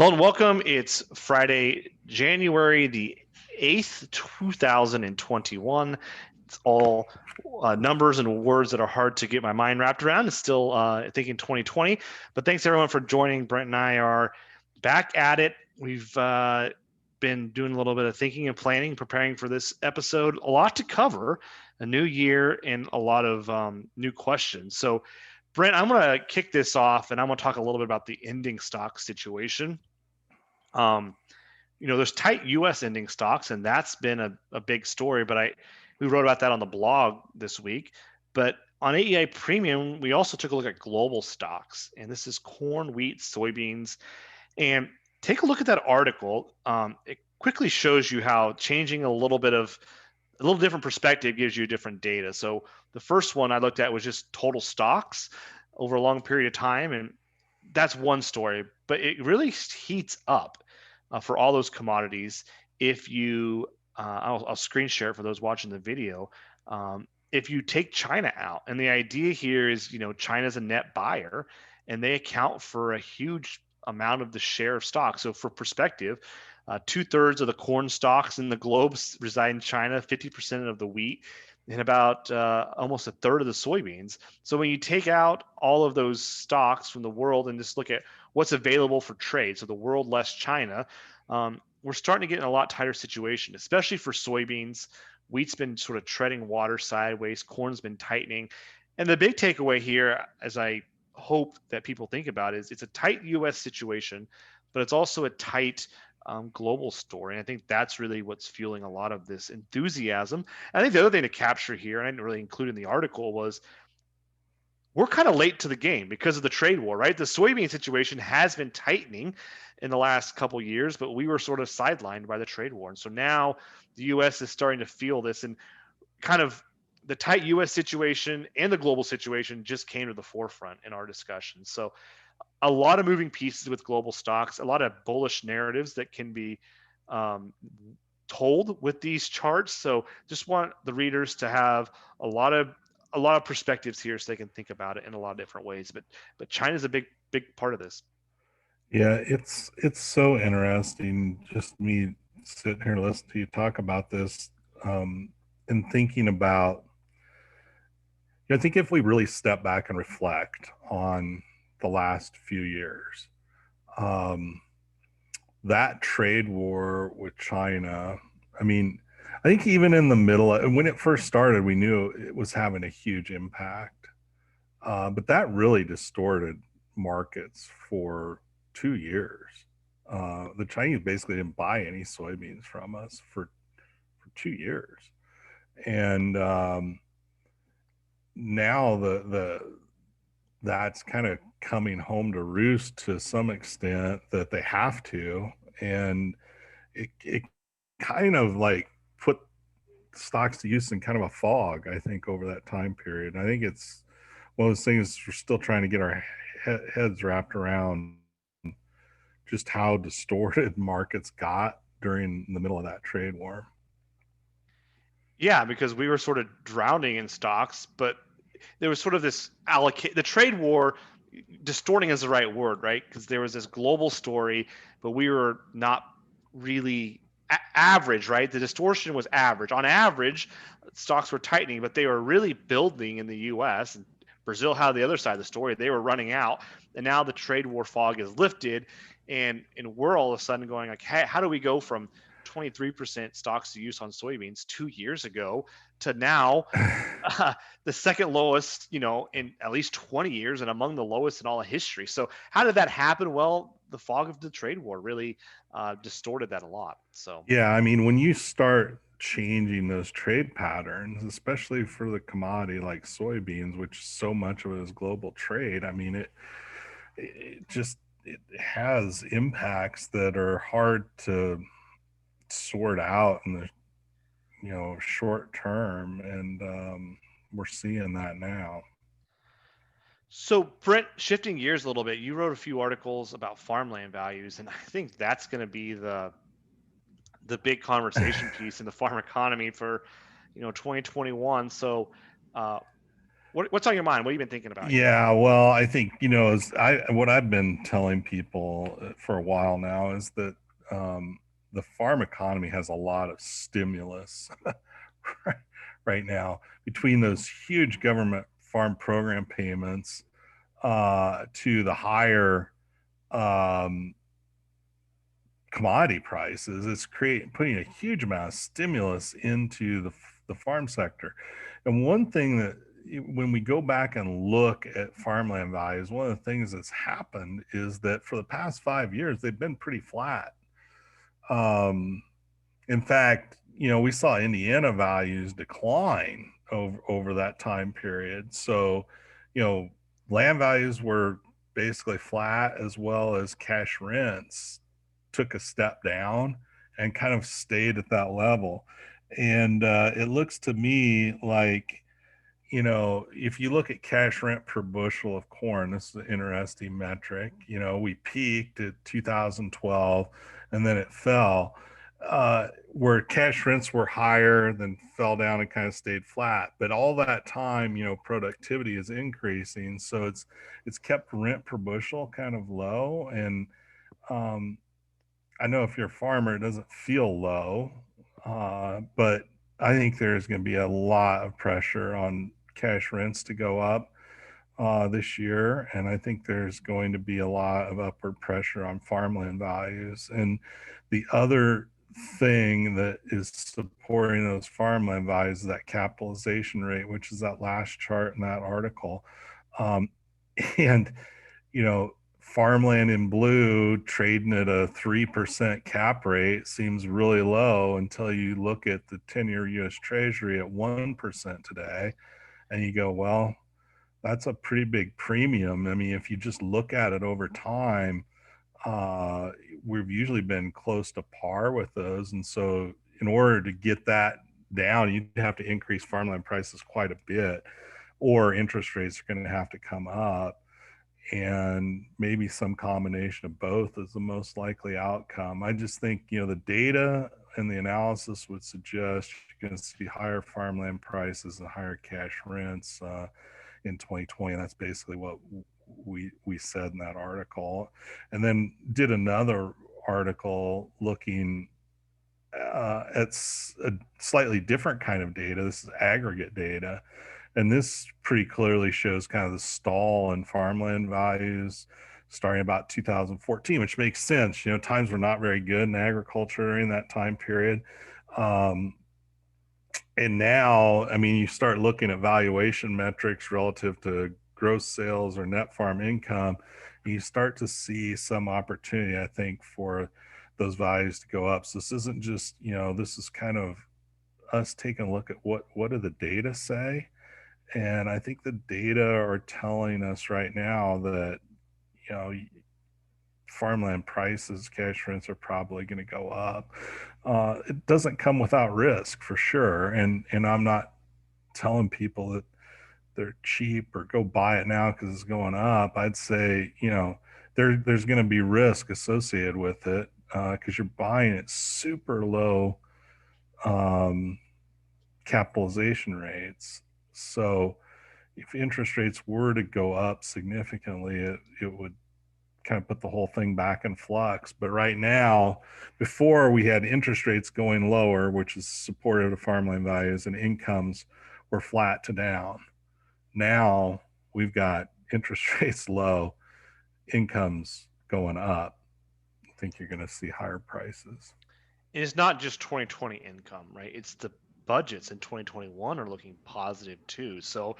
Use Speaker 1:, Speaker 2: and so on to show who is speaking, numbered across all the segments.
Speaker 1: Colin, welcome. It's Friday, January the 8th, 2021. It's all numbers and words that are hard to get my mind wrapped around. It's still thinking 2020. But thanks everyone for joining. Brent and I are back at it. We've been doing a little bit of thinking and planning, preparing for this episode. A lot to cover, a new year, and a lot of new questions. So, Brent, I'm going to kick this off and I'm going to talk a little bit about the ending stock situation. Um, there's tight U.S. ending stocks, and that's been a big story. But we wrote about that on the blog this week. But on AEI Premium, we also took a look at global stocks, and this is corn, wheat, soybeans. And take a look at that article. It quickly shows you how changing a little different perspective gives you different data. So the first one I looked at was just total stocks over a long period of time, and that's one story, but it really heats up for all those commodities. If you, I'll screen share it for those watching the video. If you take China out, and the idea here is, China's a net buyer, and they account for a huge amount of the share of stock. So for perspective, 2/3 of the corn stalks in the globe reside in China, 50% of the wheat, and about almost a third of the soybeans. So when you take out all of those stocks from the world and just look at what's available for trade, so the world less China, we're starting to get in a lot tighter situation, especially for soybeans. Wheat's been sort of treading water sideways, corn's been tightening. And the big takeaway here, as I hope that people think about, is it's a tight U.S. situation, but it's also a tight global story. And I think that's really what's fueling a lot of this enthusiasm. I think the other thing to capture here, and I didn't really include in the article, was we're kind of late to the game because of the trade war, right? The soybean situation has been tightening in the last couple of years, but we were sort of sidelined by the trade war. And so now the U.S. is starting to feel this, and kind of the tight U.S. situation and the global situation just came to the forefront in our discussion. So a lot of moving pieces with global stocks, a lot of bullish narratives that can be told with these charts. So just want the readers to have a lot of perspectives here so they can think about it in a lot of different ways. But China's a big part of this.
Speaker 2: Yeah, it's so interesting just me sitting here listening to you talk about this, and thinking about, I think if we really step back and reflect on the last few years, um, that trade war with China, I mean, I think even in the middle, when it first started, we knew it was having a huge impact. But that really distorted markets for 2 years. The Chinese basically didn't buy any soybeans from us for 2 years. And now that's kind of coming home to roost to some extent, that they have to. And it kind of like put stocks to use in kind of a fog, I think, over that time period. And I think it's one of those things we're still trying to get our heads wrapped around, just how distorted markets got during the middle of that trade war.
Speaker 1: Yeah, because we were sort of drowning in stocks, but there was sort of this the trade war. Distorting is the right word, right? Because there was this global story, but we were not really average, right? The distortion was average. On average, stocks were tightening, but they were really building in the U.S. And Brazil had the other side of the story. They were running out, and now the trade war fog is lifted, and we're all of a sudden going like, hey, how do we go from 23% stocks to use on soybeans 2 years ago to now the second lowest, in at least 20 years and among the lowest in all of history. So how did that happen? Well, the fog of the trade war really distorted that a lot. So
Speaker 2: yeah, I mean, when you start changing those trade patterns, especially for the commodity like soybeans, which so much of it is global trade, I mean, it has impacts that are hard to sort out in the short term, and we're seeing that now.
Speaker 1: So, Brent, shifting gears a little bit, you wrote a few articles about farmland values, and I think that's going to be the big conversation piece in the farm economy for 2021. So, uh, What's on your mind? What have you been thinking about here?
Speaker 2: Yeah, well, I think, what I've been telling people for a while now is that the farm economy has a lot of stimulus right right now between those huge government farm program payments to the higher um, commodity prices. It's putting a huge amount of stimulus into the farm sector. And one thing that when we go back and look at farmland values, one of the things that's happened is that for the past 5 years, they've been pretty flat. Um, in fact, we saw Indiana values decline over that time period. So, you know, land values were basically flat, as well as cash rents took a step down and kind of stayed at that level. And it looks to me like, if you look at cash rent per bushel of corn, this is an interesting metric. We peaked at 2012 and then it fell, where cash rents were higher, then fell down and kind of stayed flat. But all that time, productivity is increasing. So it's kept rent per bushel kind of low. And um, I know if you're a farmer, it doesn't feel low, but I think there's going to be a lot of pressure on cash rents to go up this year, and I think there's going to be a lot of upward pressure on farmland values. And the other thing that is supporting those farmland values is that capitalization rate, which is that last chart in that article. Um, and farmland in blue trading at a 3% cap rate seems really low until you look at the 10-year US Treasury at 1% today. And you go, well, that's a pretty big premium. I mean, if you just look at it over time, uh, we've usually been close to par with those. And so, in order to get that down, you'd have to increase farmland prices quite a bit, or interest rates are going to have to come up. And maybe some combination of both is the most likely outcome. I just think, the data and the analysis would suggest you're going to see higher farmland prices and higher cash rents in 2020. And that's basically what we said in that article. And then did another article looking at a slightly different kind of data. This is aggregate data. And this pretty clearly shows kind of the stall in farmland values starting about 2014, which makes sense. Times were not very good in agriculture during that time period. And now, I mean, you start looking at valuation metrics relative to gross sales or net farm income, and you start to see some opportunity, I think, for those values to go up. So this isn't just, this is kind of us taking a look at what do the data say. And I think the data are telling us right now that, you know, farmland prices, cash rents are probably going to go up. It doesn't come without risk for sure. And I'm not telling people that they're cheap or go buy it now because it's going up. I'd say, there's going to be risk associated with it because you're buying at super low um, capitalization rates. So if interest rates were to go up significantly, it would kind of put the whole thing back in flux. But right now, before we had interest rates going lower, which is supportive of farmland values, and incomes were flat to down. Now we've got interest rates low, incomes going up. I think you're going to see higher prices.
Speaker 1: And it's not just 2020 income, right? It's the budgets in 2021 are looking positive too. So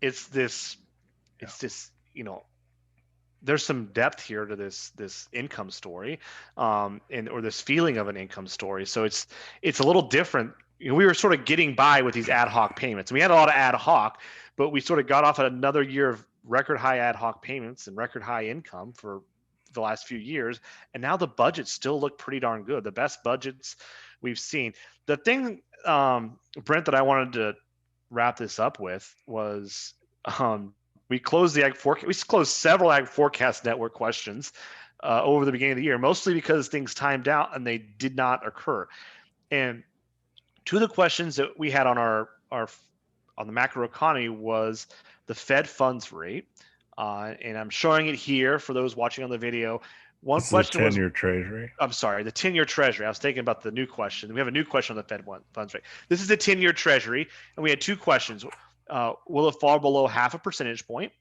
Speaker 1: it's this, it's this, there's some depth here to this income story, and or this feeling of an income story. So it's a little different. We were sort of getting by with these ad hoc payments. We had a lot of ad hoc, but we sort of got off another year of record high ad hoc payments and record high income for the last few years, and now the budgets still look pretty darn good. The best budgets we've seen. The thing, Brent, that I wanted to wrap this up with was we closed the ag forecast. We closed several ag forecast network questions over the beginning of the year, mostly because things timed out and they did not occur. And two of the questions that we had on our on the macroeconomy was the Fed funds rate. And I'm showing it here for those watching on the video. One
Speaker 2: This is a
Speaker 1: question was,
Speaker 2: 10-year treasury.
Speaker 1: I'm sorry, the 10-year treasury. I was thinking about the new question. We have a new question on the Fed funds rate. This is the 10-year treasury, and we had two questions. Will it fall below half a percentage point?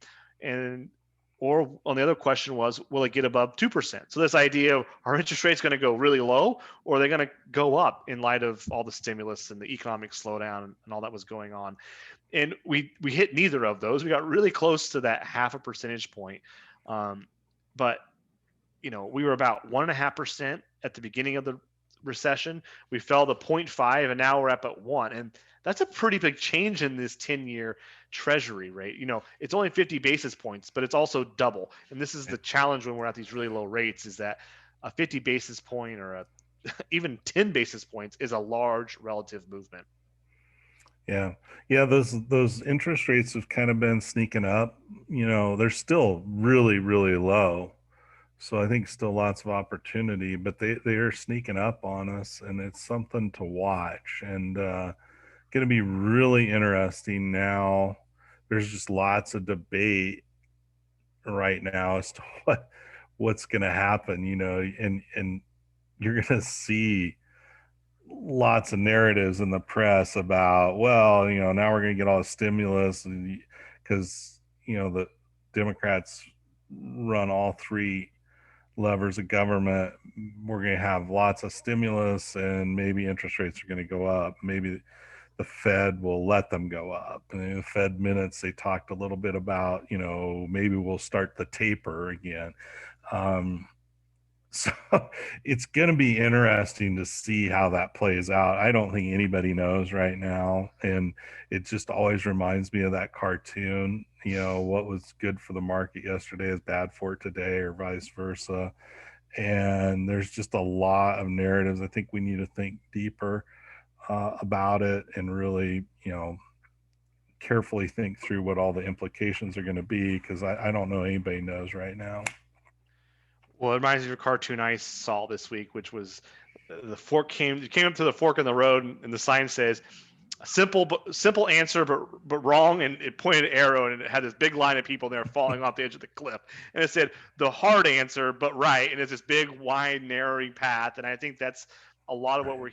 Speaker 1: And or on the other question was, will it get above 2%? So this idea of, are interest rates going to go really low, or are they going to go up in light of all the stimulus and the economic slowdown and all that was going on? And we hit neither of those. We got really close to that half a percentage point. But we were about 1.5% at the beginning of the recession. We fell to 0.5, and now we're up at 1. And that's a pretty big change in this 10-year treasury rate. It's only 50 basis points, but it's also double. And this is the challenge when we're at these really low rates, is that a 50 basis point or even 10 basis points is a large relative movement.
Speaker 2: Yeah. Those interest rates have kind of been sneaking up. They're still really, really low. So I think still lots of opportunity, but they are sneaking up on us, and it's something to watch. And going to be really interesting now. There's just lots of debate right now as to what's going to happen, and you're going to see lots of narratives in the press about, well, now we're going to get all the stimulus, because the Democrats run all three levers of government. We're going to have lots of stimulus, and maybe interest rates are going to go up. Maybe the Fed will let them go up. And in the Fed minutes, they talked a little bit about, maybe we'll start the taper again. So it's going to be interesting to see how that plays out. I don't think anybody knows right now. And it just always reminds me of that cartoon, what was good for the market yesterday is bad for it today, or vice versa. And there's just a lot of narratives. I think we need to think deeper about it, and really, carefully think through what all the implications are going to be, because I don't know anybody knows right now.
Speaker 1: Well, it reminds me of a cartoon I saw this week, which was the fork came up to the fork in the road, and the sign says, simple answer, but wrong, and it pointed an arrow, and it had this big line of people there falling off the edge of the cliff, and it said the hard answer but right, and it's this big wide narrowing path. And I think that's a lot of what we're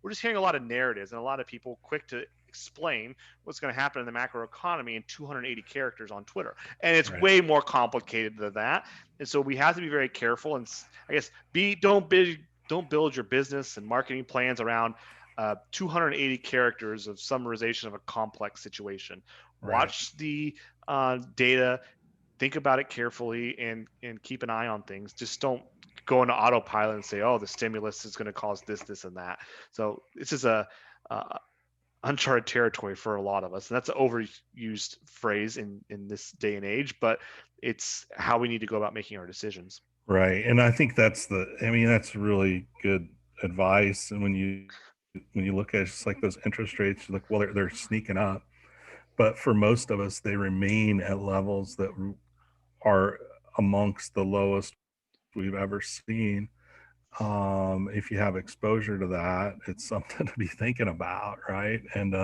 Speaker 1: just hearing, a lot of narratives and a lot of people quick to explain what's going to happen in the macro economy in 280 characters on Twitter, and it's way more complicated than that. And so we have to be very careful, and I guess don't build your business and marketing plans around 280 characters of summarization of a complex situation. Watch the data, think about it carefully, and keep an eye on things. Just don't go into autopilot and say, oh, the stimulus is going to cause this and that. So this is a uncharted territory for a lot of us, and that's an overused phrase in this day and age, but it's how we need to go about making our decisions.
Speaker 2: Right. And I think that's really good advice. And when you look at it, just like those interest rates, you look, well, they're sneaking up, but for most of us, they remain at levels that are amongst the lowest we've ever seen. If you have exposure to that, it's something to be thinking about, right? And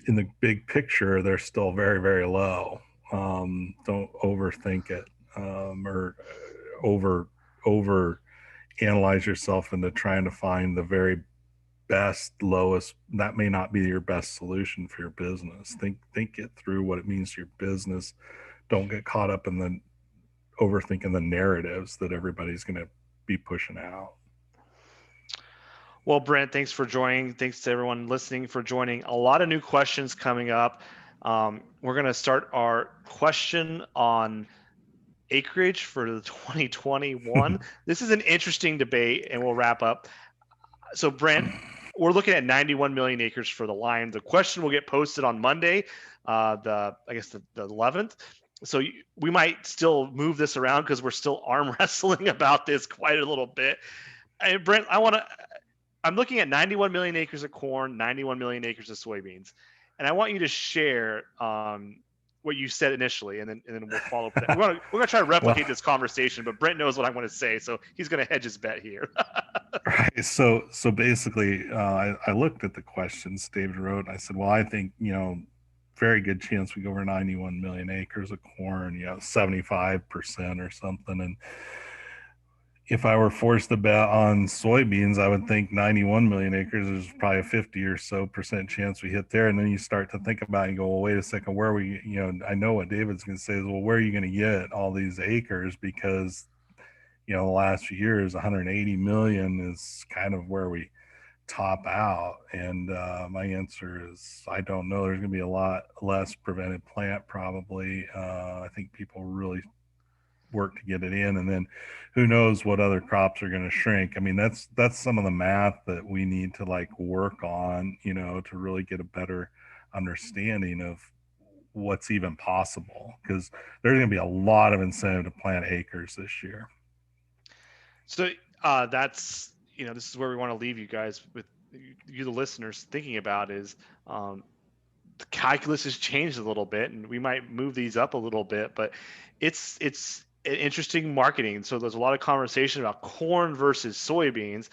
Speaker 2: in the big picture, they're still very, very low. Don't overthink it, or over analyze yourself into trying to find the very best, lowest. That may not be your best solution for your business. Think it through, what it means to your business. Don't get caught up in the overthinking the narratives that everybody's going to be pushing out.
Speaker 1: Well, Brent, thanks for joining. Thanks to everyone listening for joining. A lot of new questions coming up. We're going to start our question on acreage for the 2021. This is an interesting debate, and we'll wrap up. So, Brent, we're looking at 91 million acres for the line. The question will get posted on Monday, the 11th. So we might still move this around because we're still arm wrestling about this quite a little bit. And Brent, I'm looking at 91 million acres of corn, 91 million acres of soybeans, and I want you to share what you said initially, and then we'll follow up. We're gonna try to replicate this conversation, but Brent knows what I'm going to say, so he's going to hedge his bet here.
Speaker 2: Right. So basically, I looked at the questions David wrote, and I said, well, I think very good chance we go over 91 million acres of corn, 75% or something. And if I were forced to bet on soybeans, I would think 91 million acres is probably a 50 or so percent chance we hit there. And then you start to think about it and go, well, wait a second, where are we, I know what David's going to say is, well, where are you going to get all these acres? Because, the last few years, 180 million is kind of where we top out. And my answer is, I don't know. There's going to be a lot less prevented plant probably. I think people really work to get it in, and then who knows what other crops are going to shrink. I mean, that's some of the math that we need to like work on, to really get a better understanding of what's even possible, because there's going to be a lot of incentive to plant acres this year.
Speaker 1: So that's, this is where we want to leave you guys with, you the listeners, thinking about is the calculus has changed a little bit, and we might move these up a little bit, but it's interesting marketing. So there's a lot of conversation about corn versus soybeans,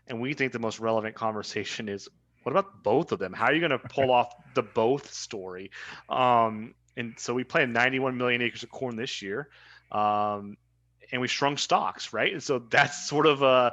Speaker 1: and we think the most relevant conversation is, what about both of them? How are you going to pull off the both story? And so we planted 91 million acres of corn this year, and we shrunk stocks, right? And so that's sort of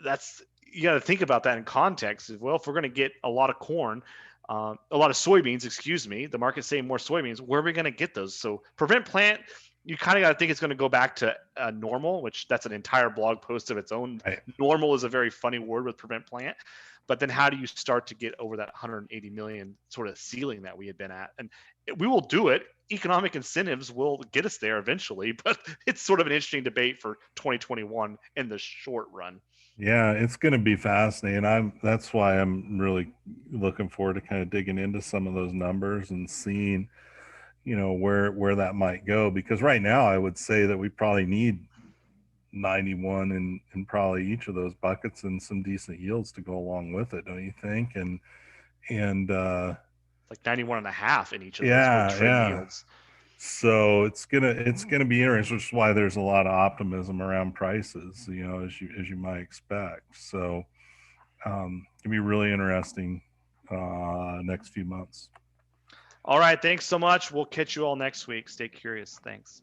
Speaker 1: that's, you got to think about that in context. Well, if we're going to get a lot of corn, a lot of soybeans, excuse me, the market's saying more soybeans, where are we going to get those? So prevent plant, you kind of got to think it's going to go back to normal, which that's an entire blog post of its own.
Speaker 2: Right.
Speaker 1: Normal is a very funny word with prevent plant. But then how do you start to get over that 180 million sort of ceiling that we had been at? And we will do it. Economic incentives will get us there eventually, but it's sort of an interesting debate for 2021 in the short run.
Speaker 2: Yeah, it's going to be fascinating. That's why I'm really looking forward to kind of digging into some of those numbers and seeing, where that might go. Because right now I would say that we probably need 91 in probably each of those buckets and some decent yields to go along with it, don't you think? And
Speaker 1: like 91 and a half in each of those
Speaker 2: yeah.
Speaker 1: yields.
Speaker 2: So it's gonna be interesting, which is why there's a lot of optimism around prices, as you might expect. So it can be really interesting next few months.
Speaker 1: All right, thanks so much. We'll catch you all next week. Stay curious. Thanks.